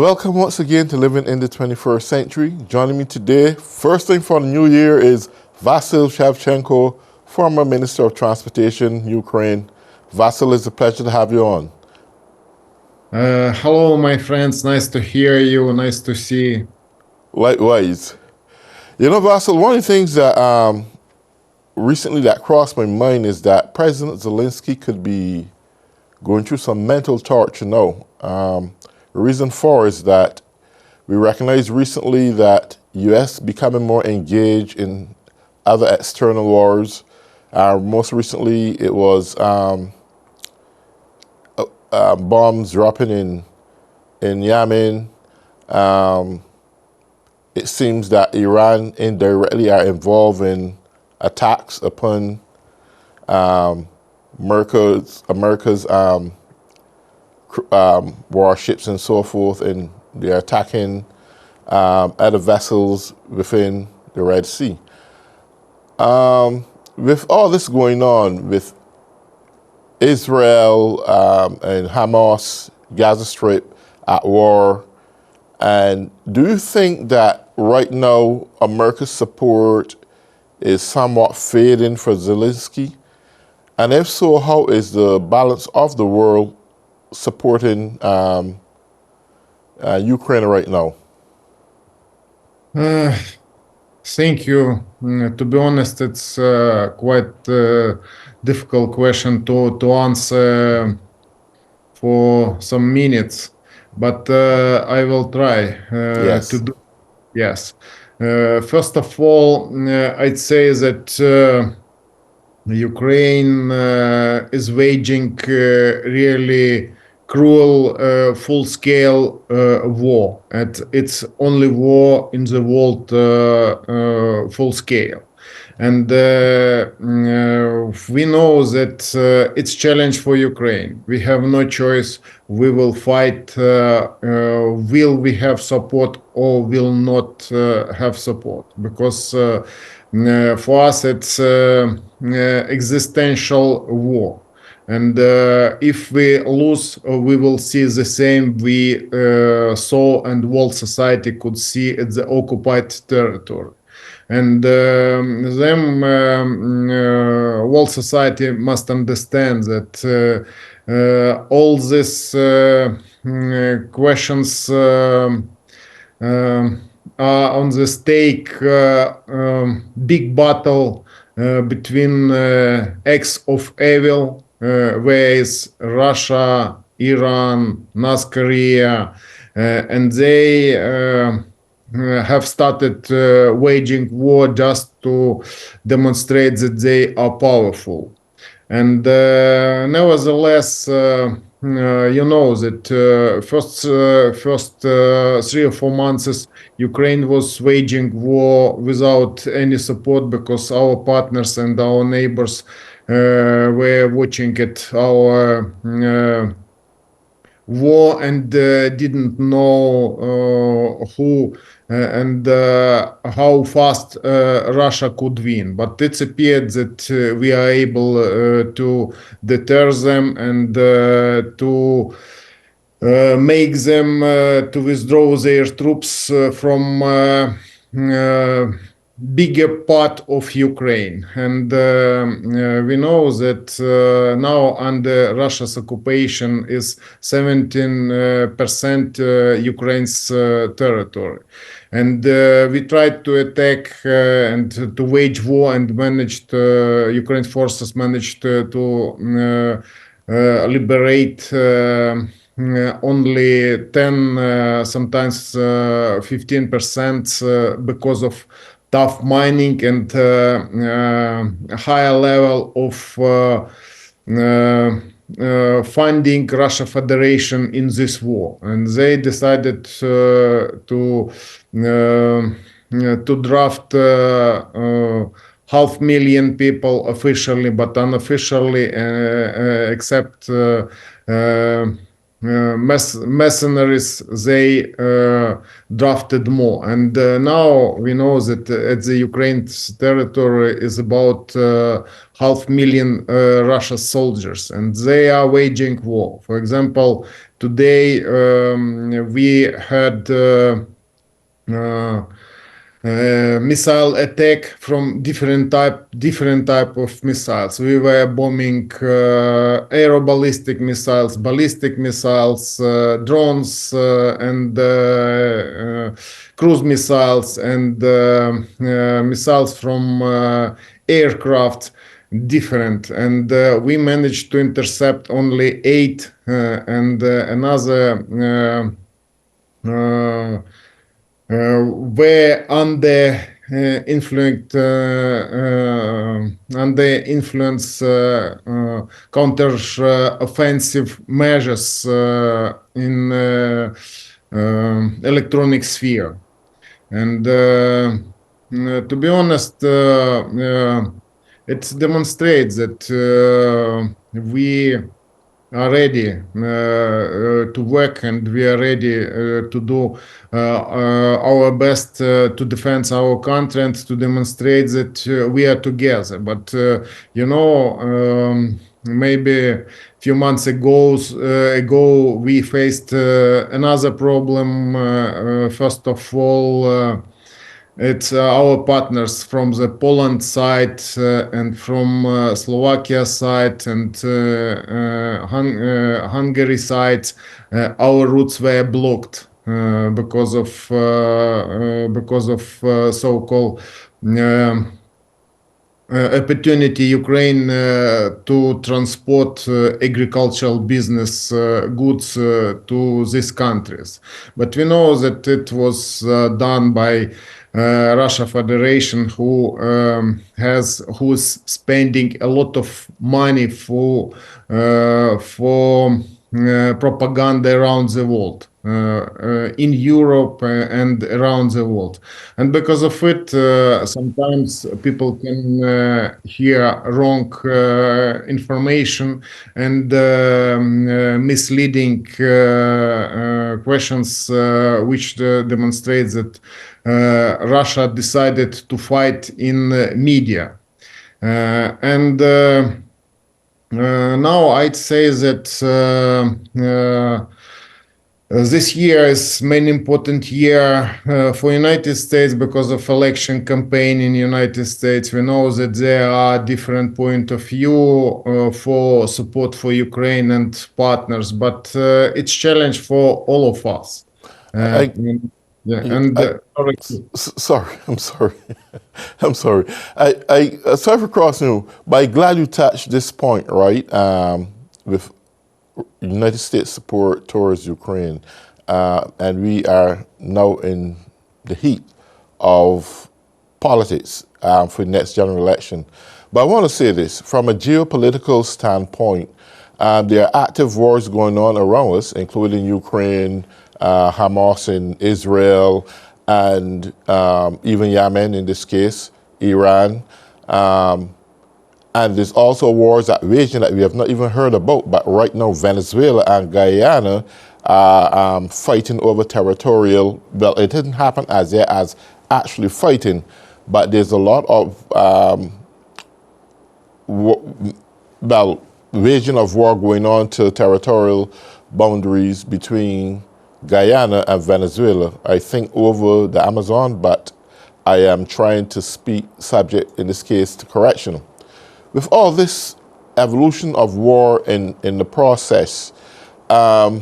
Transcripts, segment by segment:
Welcome once again to Living in the 21st Century. Joining me today, first thing for the new year, is Vasyl Shevchenko, former Minister of Transportation, Ukraine. Vasyl, it's a pleasure to have you on. Hello, my friends. Nice to hear you. Nice to see. Likewise. You know, Vasyl, one of the things that recently that crossed my mind is that President Zelensky could be going through some mental torture now. The reason for is that we recognized recently that U.S. becoming more engaged in other external wars. Most recently, it was bombs dropping in Yemen. It seems that Iran indirectly are involved in attacks upon America's warships and so forth, and they're attacking other vessels within the Red Sea. With all this going on with Israel and Hamas, Gaza Strip at war, and do you think that right now America's support is somewhat fading for Zelensky? And if so, how is the balance of the world supporting Ukraine right now? Thank you. To be honest, it's quite a difficult question to answer for some minutes, but I will try to Yes. do. Yes. First of all, I'd say that Ukraine is waging really cruel, full-scale war. It's only war in the world full scale. And we know that it's challenge for Ukraine. We have no choice. We will fight. Will we have support or will not have support? Because for us, it's existential war. And if we lose, we will see the same we saw and world society could see at the occupied territory. And world society must understand that all these questions are on the stake. Big battle between acts of evil, whereas Russia, Iran, North Korea, and they have started waging war just to demonstrate that they are powerful. And nevertheless, you know that first 3 or 4 months, Ukraine was waging war without any support because our partners and our neighbors were watching it, our war, and didn't know who and how fast Russia could win. But it appeared that we are able to deter them and to make them to withdraw their troops from bigger part of Ukraine. And we know that now under Russia's occupation is 17% Ukraine's territory. And we tried to attack and to wage war, and Ukraine forces managed to liberate only 10, sometimes 15% because of tough mining and higher level of funding Russia Federation in this war. And they decided to draft 500,000 people officially, but unofficially, except mercenaries, they drafted more. And now we know that at the Ukraine's territory is about 500,000 Russian soldiers, and they are waging war. For example, today we had missile attack from different type of missiles. We were bombing aeroballistic missiles, ballistic missiles, drones, and cruise missiles, and missiles from aircraft, different. And we managed to intercept only 8, and another were under influence counter offensive measures in electronic sphere. And to be honest, it demonstrates that we are ready to work, and we are ready to do our best to defend our country and to demonstrate that we are together. But maybe a few months ago we faced another problem. First of all, it's our partners from the Poland side and from Slovakia side and Hungary side. Our routes were blocked because of so-called opportunity Ukraine to transport agricultural business goods to these countries. But we know that it was done by Russia Federation, who's spending a lot of money for propaganda around the world, in Europe and around the world. And because of it, sometimes people can hear wrong information and misleading questions, which demonstrates that Russia decided to fight in media. And now I'd say that this year is main important year for United States because of election campaign in United States. We know that there are different point of view for support for Ukraine and partners, but it's challenge for all of us. Sorry, I'm sorry. I'm sorry. Sorry for crossing you, but I'm glad you touched this point, right? With United States support towards Ukraine, and we are now in the heat of politics for the next general election. But I want to say this, from a geopolitical standpoint, there are active wars going on around us, including Ukraine, Hamas in Israel, and even Yemen in this case, Iran. And there's also wars that raging that we have not even heard about. But right now, Venezuela and Guyana are fighting over territorial. Well, it didn't happen as yet as actually fighting, but there's a lot of raging of war going on to territorial boundaries between Guyana and Venezuela, I think over the Amazon, but I am trying to speak subject in this case to correction. With all this evolution of war in the process, I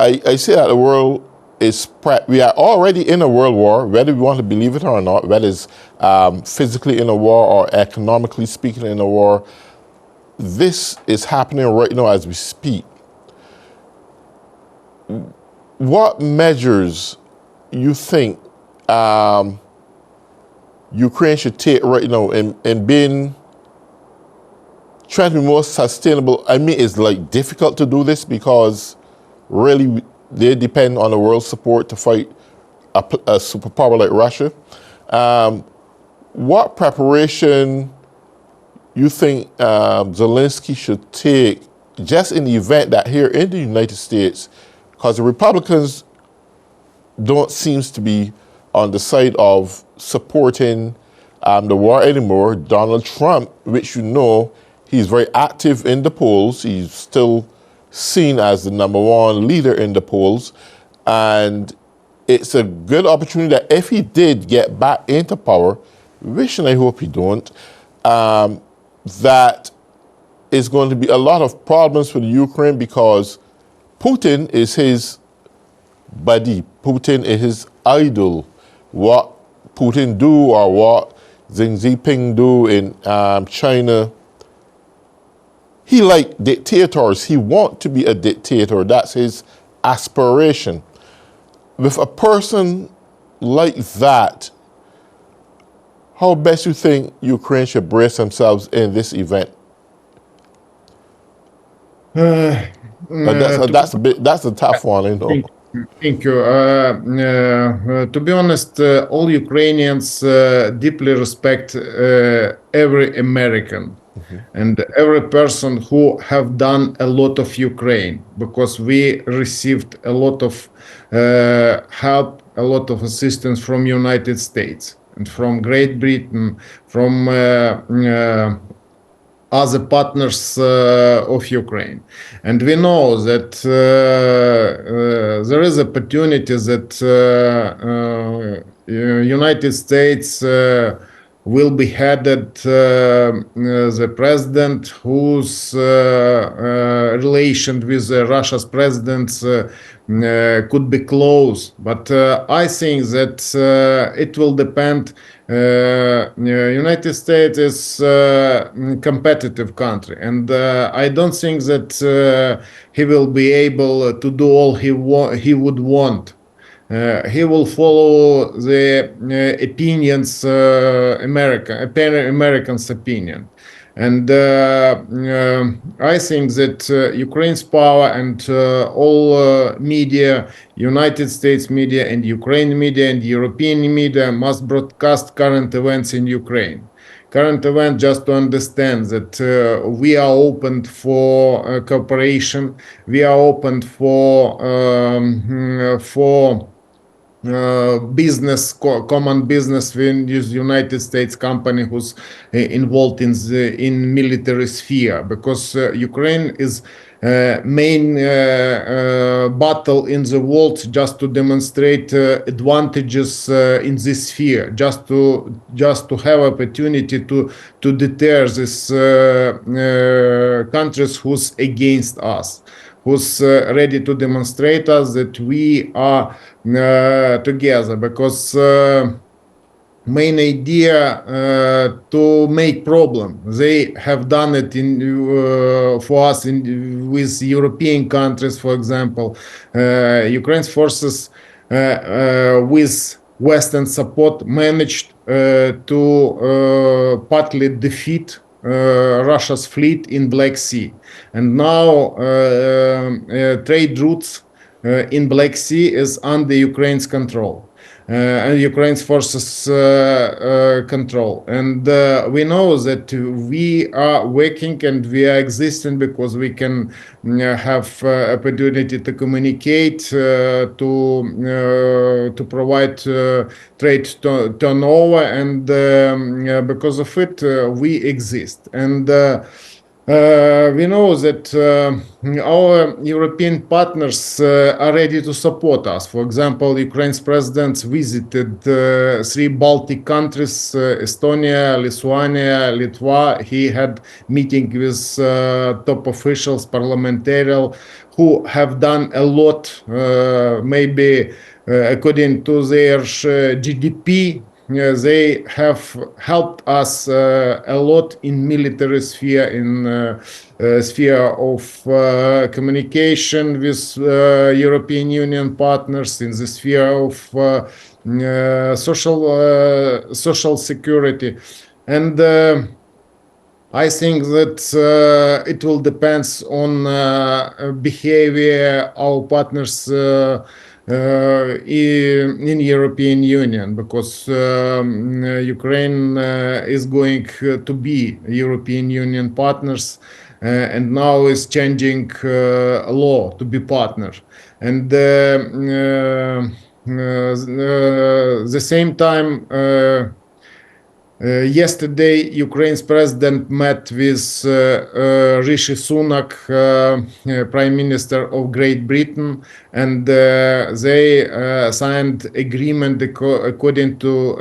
say that the world is we are already in a world war, whether we want to believe it or not, whether it's physically in a war or economically speaking in a war. This is happening right now as we speak. What measures you think Ukraine should take right now in being trying to be more sustainable? I mean, it's like difficult to do this because really they depend on the world's support to fight a superpower like Russia. What preparation you think Zelensky should take just in the event that here in the United States, because the Republicans don't seem to be on the side of supporting the war anymore. Donald Trump, which you know, he's very active in the polls. He's still seen as the number one leader in the polls. And it's a good opportunity that if he did get back into power, which I hope he don't, that is going to be a lot of problems for the Ukraine because Putin is his buddy. Putin is his idol. What Putin do or what Xi Jinping do in China, he like dictators. He want to be a dictator. That's his aspiration. With a person like that, how best you think Ukraine should brace themselves in this event? That's a tough one, you know. Thank you. To be honest, all Ukrainians deeply respect every American and every person who have done a lot of Ukraine, because we received a lot of help, a lot of assistance from United States and from Great Britain, from other partners of Ukraine. And we know that there is opportunity that United States will be headed the president whose relation with Russia's president could be close. But I think that it will depend. United States is a competitive country, and I don't think that he will be able to do all he would want. He will follow the opinions, Americans' opinion. And I think that Ukraine's power and all media, United States media and Ukraine media and European media must broadcast current events in Ukraine. Current event, just to understand that we are open for cooperation, we are open for business, common business with United States company who's involved in military sphere, because Ukraine is main battle in the world just to demonstrate advantages in this sphere, just to have opportunity to deter these countries who's against us, who's ready to demonstrate us that we are together, because main idea to make problem. They have done it for us with European countries, for example. Ukraine's forces with Western support managed to partly defeat Russia's fleet in Black Sea, and now trade routes in Black Sea is under Ukraine's control. And Ukraine's forces control. And we know that we are working and we are existing because we can have opportunity to communicate, to provide trade turnover, and because of it we exist. And we know that our European partners are ready to support us. For example, Ukraine's president visited 3 Baltic countries, Estonia, Lithuania, Litva. He had meeting with top officials, parliamentarians, who have done a lot, maybe according to their GDP. They have helped us a lot in military sphere, in sphere of communication with European Union partners, in the sphere of social security. And I think that it will depend on behavior our partners in European Union, because Ukraine is going to be European Union partners, and now is changing law to be partner. And the same time, Yesterday, Ukraine's president met with Rishi Sunak, Prime Minister of Great Britain, and they signed agreement according to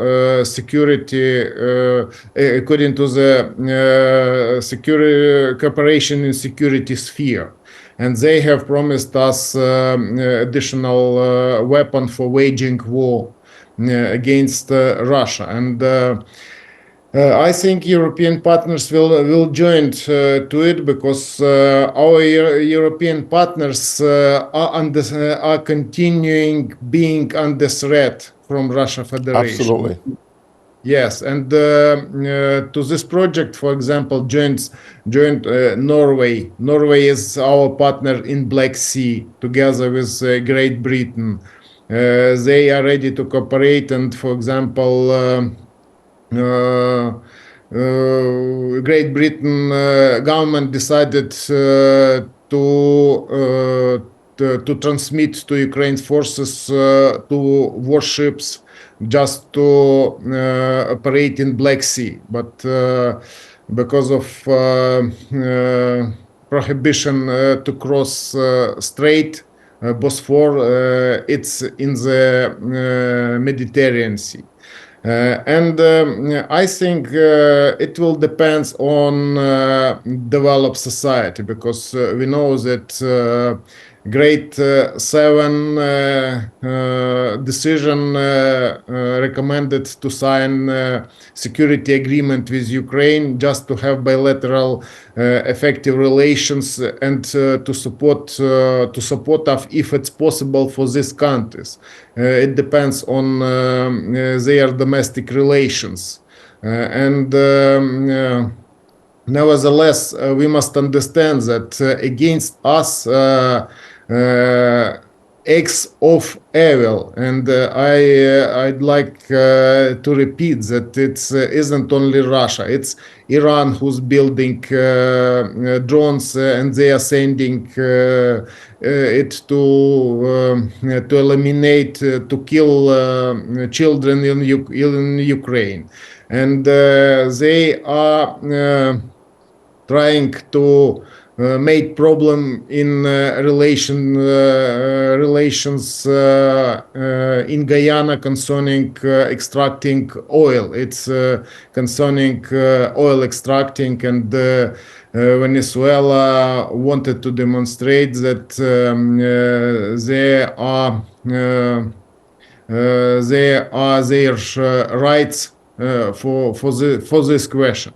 according to the security cooperation in security sphere. And they have promised us additional weapon for waging war against Russia. And I think European partners will join to it because our European partners are continuing being under threat from Russia Federation. Absolutely. Yes, and to this project, for example, joined Norway. Norway is our partner in Black Sea, together with Great Britain. They are ready to cooperate, and for example. Great Britain government decided to transmit to Ukraine's forces two warships just to operate in Black Sea, but because of prohibition to cross Strait Bosphor, it's in the Mediterranean Sea. And I think it will depend on developed society because we know that Great Seven decision recommended to sign security agreement with Ukraine just to have bilateral effective relations and to support us if it's possible for these countries. It depends on their domestic relations and. Nevertheless, we must understand that against us acts of evil, and I'd like to repeat that it isn't only Russia; it's Iran who's building drones, and they are sending it to eliminate, to kill children in Ukraine, and they are. Trying to make problem in relations in Guyana concerning extracting oil. It's concerning oil extracting, and Venezuela wanted to demonstrate that there are their rights for this question,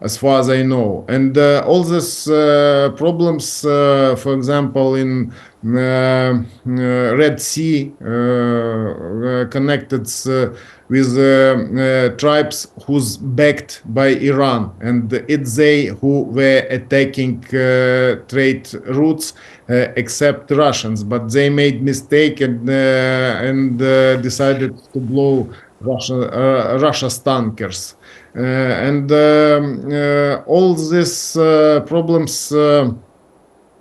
as far as I know. And all these problems, for example, in Red Sea, connected with tribes who's backed by Iran, and it's they who were attacking trade routes, except Russians. But they made mistake and decided to blow Russia's tankers. And all these problems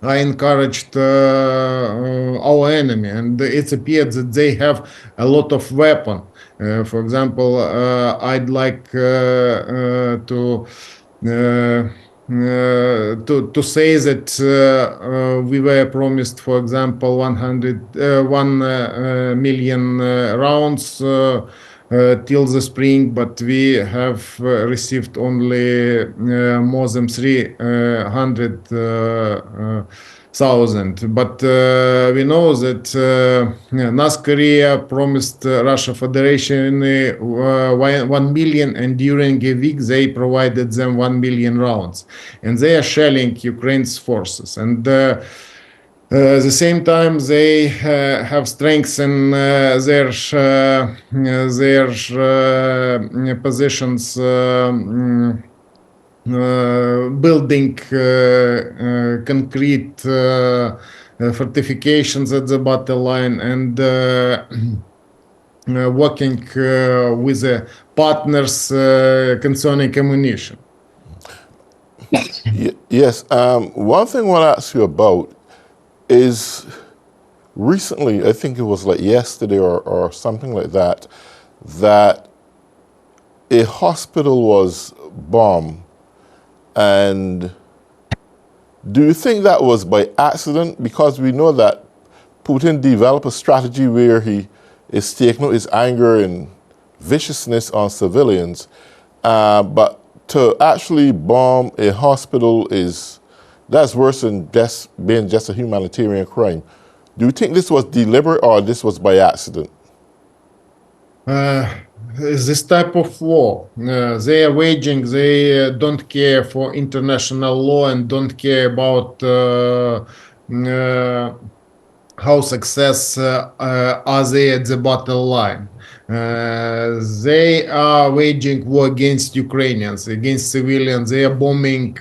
I encouraged our enemy, and it appeared that they have a lot of weapon. For example, I'd like to say that we were promised, for example, 1 million rounds till the spring, but we have received only more than 300,000. But we know that North Korea promised Russia Federation 1 million, and during a week they provided them 1 million rounds, and they are shelling Ukraine's forces. And the same time, they have strengthened their positions, building concrete fortifications at the battle line, and working with the partners concerning ammunition. Yes. One thing I want to ask you about is recently, I think it was like yesterday or something like that, that a hospital was bombed, and do you think that was by accident? Because we know that Putin developed a strategy where he is taking out his anger and viciousness on civilians, but to actually bomb a hospital that's worse than just being just a humanitarian crime. Do you think this was deliberate or this was by accident? Uh, this type of war they are waging, they don't care for international law and don't care about how success are they at the battle line. They are waging war against Ukrainians, against civilians. They are bombing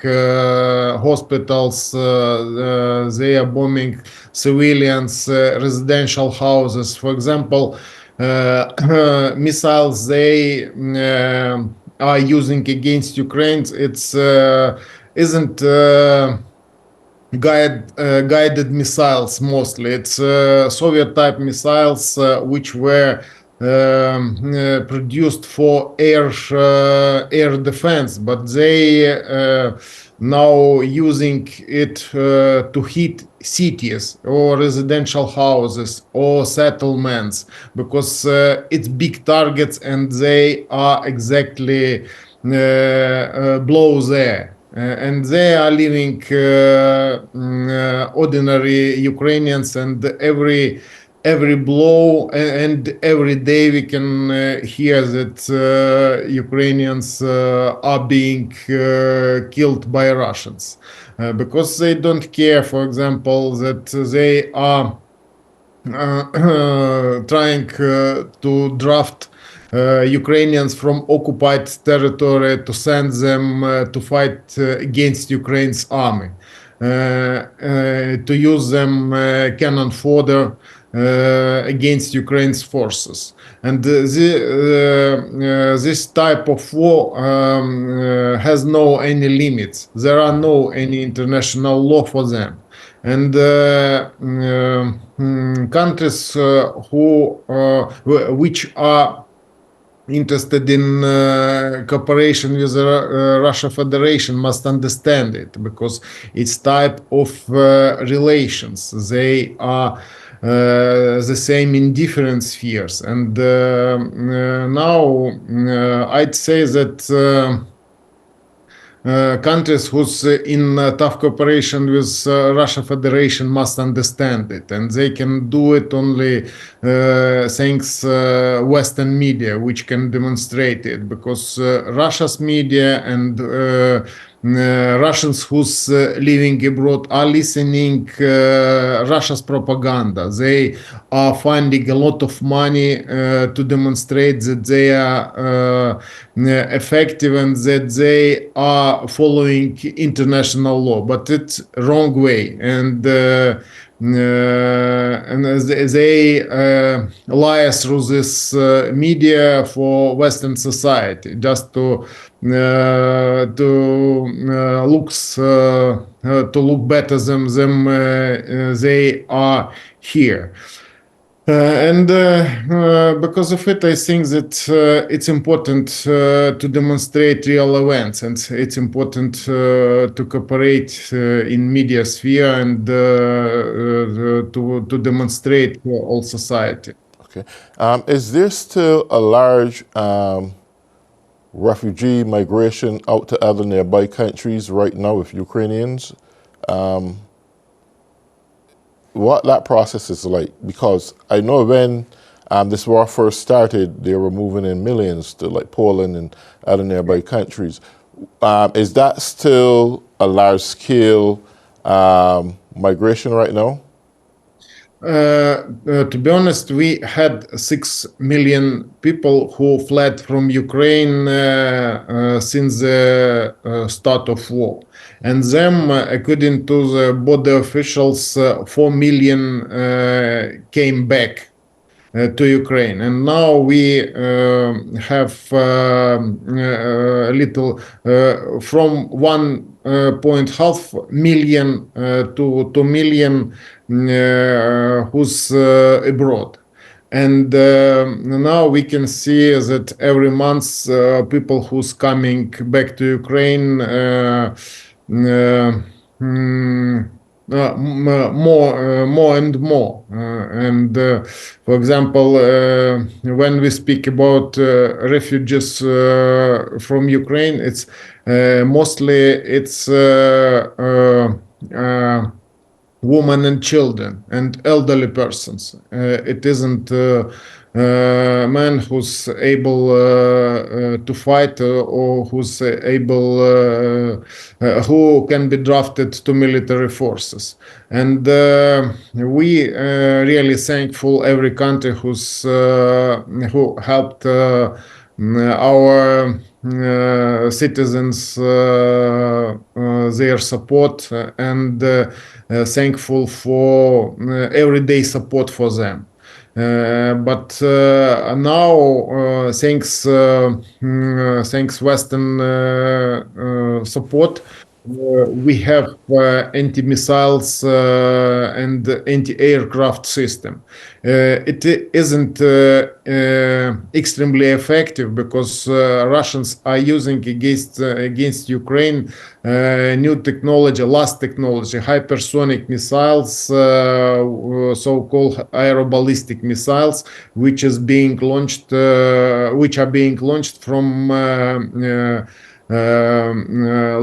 hospitals. They are bombing civilians, residential houses. For example, missiles they are using against Ukraine. It's isn't. Guided missiles mostly. It's Soviet type missiles which were produced for air defense, but they now using it to hit cities or residential houses or settlements because it's big targets and they are exactly below there. And they are living ordinary Ukrainians, and every blow and every day we can hear that Ukrainians are being killed by Russians because they don't care, for example, that they are trying to draft Ukrainians from occupied territory to send them to fight against Ukraine's army, to use them cannon fodder against Ukraine's forces. And this type of war has no any limits. There are no any international law for them. And countries which are interested in cooperation with Russia Federation must understand it because it's type of relations. They are the same in different spheres. And now I'd say that countries who's in tough cooperation with Russia Federation must understand it, and they can do it only thanks Western media, which can demonstrate it, because Russia's media and Russians who's living abroad are listening Russia's propaganda. They are finding a lot of money to demonstrate that they are effective and that they are following international law, but it's wrong way. And they lie through this media for Western society just to look better than they are here. And because of it, I think that it's important to demonstrate real events, and it's important to cooperate in media sphere and to demonstrate for all society. Okay. Is there still a large refugee migration out to other nearby countries right now with Ukrainians? What that process is like, because I know when this war first started, they were moving in millions to like Poland and other nearby countries. Is that still a large scale migration right now? To be honest, we had 6 million people who fled from Ukraine since the start of war. And them, according to the border officials, 4 million came back to Ukraine. And now we have a little from 1.5 million to 2 million who's abroad. And now we can see that every month people who's coming back to Ukraine more and more. And for example, when we speak about refugees from Ukraine, it's mostly it's women and children and elderly persons. It isn't man who's able to fight or who's able who can be drafted to military forces. And we really thankful every country who helped our citizens their support and thankful for everyday support for them. But now, thanks Western support, we have anti-missiles and anti-aircraft system. It isn't extremely effective because Russians are using against Ukraine new technology, last technology, hypersonic missiles, so-called aeroballistic missiles, which are being launched from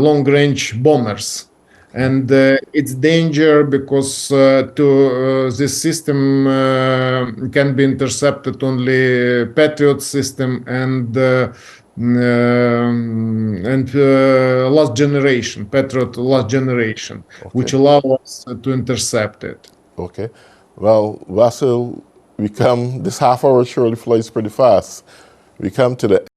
long-range bombers. And it's danger because this system can be intercepted only Patriot system and last generation, Patriot last generation, which allow us to intercept it. Okay. Well, Vasil, this half hour surely flies pretty fast. We come to the